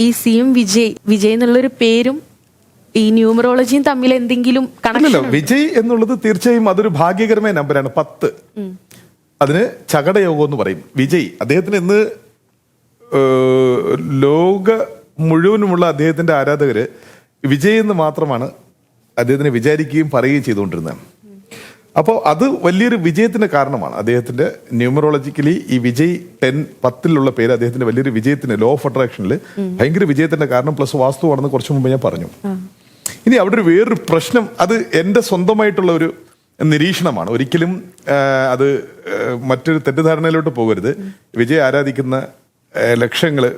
ഈ സിയും വിജയ് എന്നുള്ളൊരു പേരും ഈ ന്യൂമറോളജിയും തമ്മിൽ എന്തെങ്കിലും കണക്ഷൻ? വിജയ് എന്നുള്ളത് തീർച്ചയായും അതൊരു ഭാഗ്യകരമായ നമ്പറാണ്. 10 അതിന് ചകടയോഗം എന്ന് പറയും. വിജയ് അദ്ദേഹത്തിന് ഇന്ന് ലോക മുഴുവനുമുള്ള അദ്ദേഹത്തിന്റെ ആരാധകര് വിജയ് എന്ന് മാത്രമാണ് അദ്ദേഹത്തിനെ വിചാരിക്കുകയും പറയുകയും ചെയ്തുകൊണ്ടിരുന്നത്. അപ്പോൾ അത് വലിയൊരു വിജയത്തിന്റെ കാരണമാണ്. അദ്ദേഹത്തിന്റെ ന്യൂമറോളജിക്കലി ഈ വിജയ് 10 പേര് അദ്ദേഹത്തിന്റെ വലിയൊരു വിജയത്തിന് ലോ ഓഫ് അട്രാക്ഷനിൽ ഭയങ്കര വിജയത്തിന്റെ കാരണം പ്ലസ് വാസ്തുവാണെന്ന് കുറച്ചു മുമ്പ് ഞാൻ പറഞ്ഞു. ഇനി അവിടെ ഒരു വേറൊരു പ്രശ്നം, അത് എൻ്റെ സ്വന്തമായിട്ടുള്ള ഒരു നിരീക്ഷണമാണ്. ഒരിക്കലും അത് മറ്റൊരു തെറ്റിദ്ധാരണയിലോട്ട് പോകരുത്. വിജയ് ആരാധിക്കുന്ന ലക്ഷങ്ങള്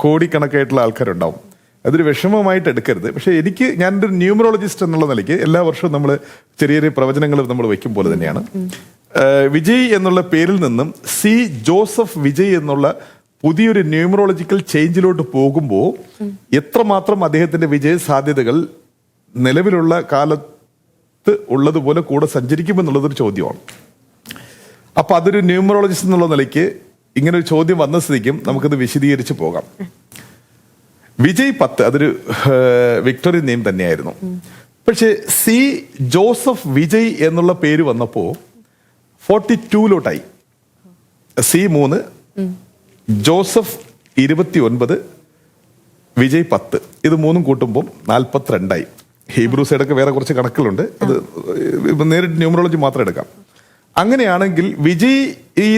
കോടിക്കണക്കായിട്ടുള്ള ആൾക്കാരുണ്ടാവും. അതൊരു വിഷമമായിട്ട് എടുക്കരുത്. പക്ഷെ ഞാനൊരു ന്യൂമറോളജിസ്റ്റ് എന്നുള്ള നിലയ്ക്ക് എല്ലാ വർഷവും നമ്മൾ ചെറിയ ചെറിയ പ്രവചനങ്ങൾ നമ്മൾ വയ്ക്കും പോലെ തന്നെയാണ് വിജയ് എന്നുള്ള പേരിൽ നിന്നും സി ജോസഫ് വിജയ് എന്നുള്ള പുതിയൊരു ന്യൂമറോളജിക്കൽ ചേഞ്ചിലോട്ട് പോകുമ്പോൾ എത്രമാത്രം അദ്ദേഹത്തിന്റെ വിജയ സാധ്യതകൾ നിലവിലുള്ള കാലത്ത് ഉള്ളതുപോലെ കൂടെ സഞ്ചരിക്കുമെന്നുള്ളതൊരു ചോദ്യമാണ്. അപ്പൊ അതൊരു ന്യൂമറോളജിസ്റ്റ് എന്നുള്ള നിലയ്ക്ക് ഇങ്ങനെ ഒരു ചോദ്യം വന്ന സ്ഥിതിക്കും നമുക്കത് വിശദീകരിച്ച് പോകാം. വിജയ് 10 അതൊരു വിക്ടോറിയൻ നെയിം തന്നെയായിരുന്നു. പക്ഷെ സി ജോസഫ് വിജയ് എന്നുള്ള പേര് വന്നപ്പോ 42ലോട്ടായി. C 3, Joseph 29, Vijay 10. ഇത് 3 കൂട്ടുമ്പോൾ 42ആയി. ഹീബ്രൂ സൈഡൊക്കെ വേറെ കുറച്ച് കണക്കുകളുണ്ട്. അത് നേരിട്ട് ന്യൂമറോളജി മാത്രം എടുക്കാം. അങ്ങനെയാണെങ്കിൽ വിജയ്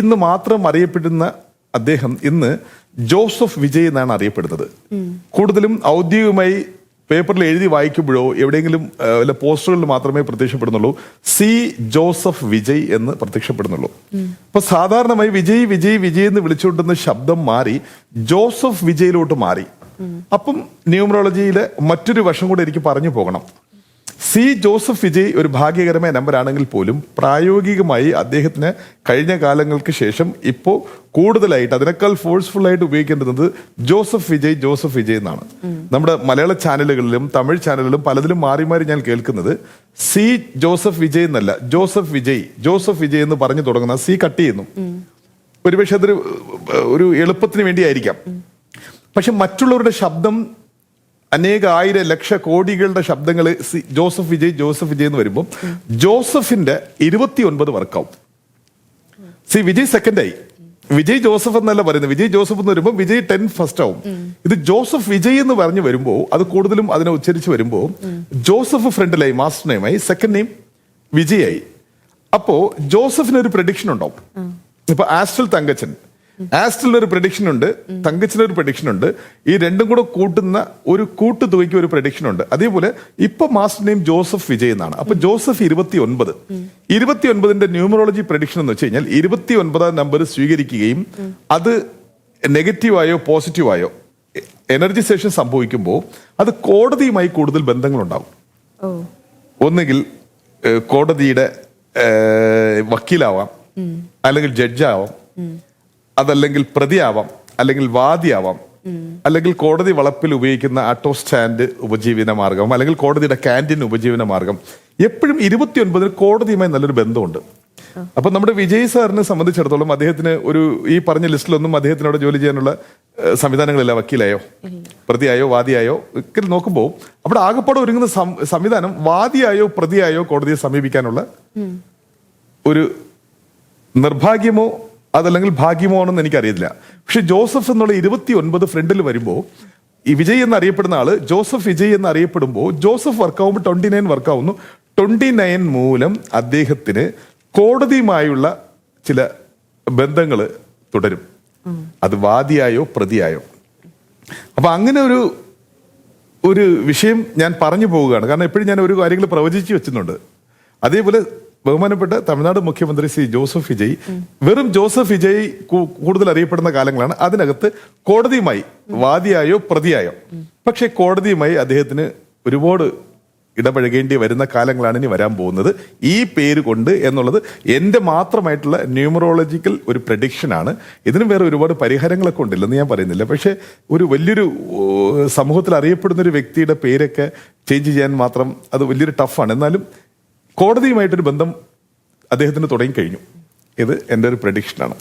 ഇന്ന് മാത്രം അറിയപ്പെടുന്ന അദ്ദേഹം ഇന്ന് ജോസഫ് വിജയ് എന്നാണ് അറിയപ്പെടുന്നത്. കൂടുതലും ഔദ്യോഗികമായി പേപ്പറിൽ എഴുതി വായിക്കുമ്പോഴോ എവിടെയെങ്കിലും വല്ല പോസ്റ്ററുകളിൽ മാത്രമേ പ്രത്യക്ഷപ്പെടുന്നുള്ളൂ സി ജോസഫ് വിജയ് എന്ന് പ്രത്യക്ഷപ്പെടുന്നുള്ളൂ. അപ്പൊ സാധാരണമായി വിജയ് വിജയ് വിജയ് എന്ന് വിളിച്ചുകൊണ്ടുന്ന ശബ്ദം മാറി ജോസഫ് വിജയിലോട്ട് മാറി. അപ്പം ന്യൂമറോളജിയിലെ മറ്റൊരു വശം കൂടെ എനിക്ക് പറഞ്ഞു പോകണം. സി ജോസഫ് വിജയ് ഒരു ഭാഗ്യകരമായ നമ്പർ ആണെങ്കിൽ പോലും പ്രായോഗികമായി അദ്ദേഹത്തിന് കഴിഞ്ഞ കാലങ്ങൾക്ക് ശേഷം ഇപ്പോൾ കൂടുതലായിട്ട് അതിനേക്കാൾ ഫോഴ്സ്ഫുൾ ആയിട്ട് ഉപയോഗിക്കേണ്ടത് ജോസഫ് വിജയ് എന്നാണ്. നമ്മുടെ മലയാള ചാനലുകളിലും തമിഴ് ചാനലുകളിലും പലതിലും മാറി മാറി ഞാൻ കേൾക്കുന്നത് സി ജോസഫ് വിജയ് എന്നല്ല ജോസഫ് വിജയ് എന്ന് പറഞ്ഞു തുടങ്ങുന്ന സി കട്ട് ചെയ്യുന്നു. ഒരുപക്ഷെ അതൊരു ഒരു എളുപ്പത്തിന് വേണ്ടിയായിരിക്കാം. പക്ഷെ മറ്റുള്ളവരുടെ ശബ്ദം അനേക ആയിരം ലക്ഷ കോടികളുടെ ശബ്ദങ്ങൾ ജോസഫ് വിജയ് എന്ന് വരുമ്പോൾ ജോസഫിന്റെ 29 വർക്കാവും. വിജയ് സെക്കൻഡായി. വിജയ് ജോസഫ് എന്നല്ല പറയുന്നത്. വിജയ് ജോസഫ് എന്ന് വരുമ്പോൾ വിജയ് 10 ഫസ്റ്റ് ആവും. ഇത് ജോസഫ് വിജയ് എന്ന് പറഞ്ഞു വരുമ്പോൾ അത് കൂടുതലും അതിനെ ഉച്ചരിച്ച് വരുമ്പോൾ ജോസഫ് ഫ്രണ്ടിലായി മാസ്റ്റർ നെയിമായി, സെക്കൻഡ് നെയിം വിജയ് ആയി. അപ്പോ ജോസഫിന് ഒരു പ്രഡിക്ഷൻ ഉണ്ടാവും. ഇപ്പൊ ആസ്റ്റൽ തങ്കച്ചൻ, ആസ്റ്റലിന് ഒരു പ്രഡിക്ഷൻ ഉണ്ട്, തങ്കച്ചിന് ഒരു പ്രഡിക്ഷൻ ഉണ്ട്. ഈ രണ്ടും കൂടെ കൂട്ടുന്ന ഒരു കൂട്ടുതുകയ്ക്ക് ഒരു പ്രഡിക്ഷൻ ഉണ്ട്. അതേപോലെ ഇപ്പൊ മാസ്റ്റർ നെയിം ജോസഫ് വിജയ് എന്നാണ്. അപ്പൊ ജോസഫ് 29ന്റെ ന്യൂമറോളജി പ്രഡിക്ഷൻ എന്ന് വെച്ച് കഴിഞ്ഞാൽ 29ാം നമ്പർ സ്വീകരിക്കുകയും അത് നെഗറ്റീവായോ പോസിറ്റീവായോ എനർജൈസേഷൻ സംഭവിക്കുമ്പോൾ അത് കോടതിയുമായി കൂടുതൽ ബന്ധങ്ങളുണ്ടാവും. ഒന്നുകിൽ കോടതിയുടെ വക്കീലാവാം, അല്ലെങ്കിൽ ജഡ്ജാവാം, അതല്ലെങ്കിൽ പ്രതിയാവാം, അല്ലെങ്കിൽ വാദിയാവാം, അല്ലെങ്കിൽ കോടതി വളപ്പിൽ ഉപയോഗിക്കുന്ന ആട്ടോ സ്റ്റാൻഡ് ഉപജീവന മാർഗം, അല്ലെങ്കിൽ കോടതിയുടെ ക്യാൻറ്റീൻ ഉപജീവന മാർഗം. എപ്പോഴും 29 കോടതിയുമായി നല്ലൊരു ബന്ധമുണ്ട്. അപ്പൊ നമ്മുടെ വിജയ് സാറിനെ സംബന്ധിച്ചിടത്തോളം അദ്ദേഹത്തിന് ഈ പറഞ്ഞ ലിസ്റ്റിലൊന്നും അദ്ദേഹത്തിനോട് ജോലി ചെയ്യാനുള്ള സംവിധാനങ്ങളില്ല. വക്കീലായോ, പ്രതിയായോ, വാദിയായോ ഒക്കെ നോക്കുമ്പോൾ അവിടെ ആകപ്പാടെ ഒരുങ്ങുന്ന സംവിധാനം വാദിയായോ പ്രതിയായോ കോടതിയെ സമീപിക്കാനുള്ള ഒരു നിർഭാഗ്യമോ അതല്ലെങ്കിൽ ഭാഗ്യമോ ആണെന്ന് എനിക്കറിയില്ല. പക്ഷെ ജോസഫ് എന്നുള്ള 29 ഫ്രണ്ടിൽ വരുമ്പോൾ ഈ വിജയ് എന്നറിയപ്പെടുന്ന ആള് ജോസഫ് വിജയ് എന്ന് അറിയപ്പെടുമ്പോൾ ജോസഫ് വർക്കാവുമ്പോൾ 29 വർക്കാവുന്നു. 29 മൂലം അദ്ദേഹത്തിന് കോടതിയുമായുള്ള ചില ബന്ധങ്ങൾ തുടരും. അത് വാദിയായോ പ്രതിയായോ. അപ്പൊ അങ്ങനെ ഒരു വിഷയം ഞാൻ പറഞ്ഞു പോവുകയാണ്. കാരണം എപ്പോഴും ഞാൻ ഒരു കാര്യങ്ങൾ പ്രവചിച്ചു വെച്ചിട്ടുണ്ട്. അതേപോലെ ബഹുമാനപ്പെട്ട തമിഴ്നാട് മുഖ്യമന്ത്രി ശ്രീ ജോസഫ് വിജയ് വെറും ജോസഫ് വിജയ് കൂടുതൽ അറിയപ്പെടുന്ന കാലങ്ങളാണ്. അതിനകത്ത് കോടതിയുമായി വാദിയായോ പ്രതിയായോ, പക്ഷെ കോടതിയുമായി അദ്ദേഹത്തിന് ഒരുപാട് ഇടപഴകേണ്ടി വരുന്ന കാലങ്ങളാണ് ഇനി വരാൻ പോകുന്നത്. ഈ പേര് കൊണ്ട് എന്നുള്ളത് എൻ്റെ മാത്രമായിട്ടുള്ള ന്യൂമറോളജിക്കൽ ഒരു പ്രഡിക്ഷനാണ്. ഇതിനും വേറെ ഒരുപാട് പരിഹാരങ്ങളൊക്കെ ഉണ്ടില്ലെന്ന് ഞാൻ പറയുന്നില്ല. പക്ഷെ ഒരു വലിയൊരു സമൂഹത്തിൽ അറിയപ്പെടുന്ന ഒരു വ്യക്തിയുടെ പേരൊക്കെ ചേഞ്ച് ചെയ്യാൻ മാത്രം അത് വലിയൊരു ടഫാണ്. എന്നാലും കോടതിയുമായിട്ടൊരു ബന്ധം അദ്ദേഹത്തിന് തുടങ്ങിക്കഴിഞ്ഞു. ഇത് എൻ്റെ ഒരു പ്രഡിക്ഷനാണ്.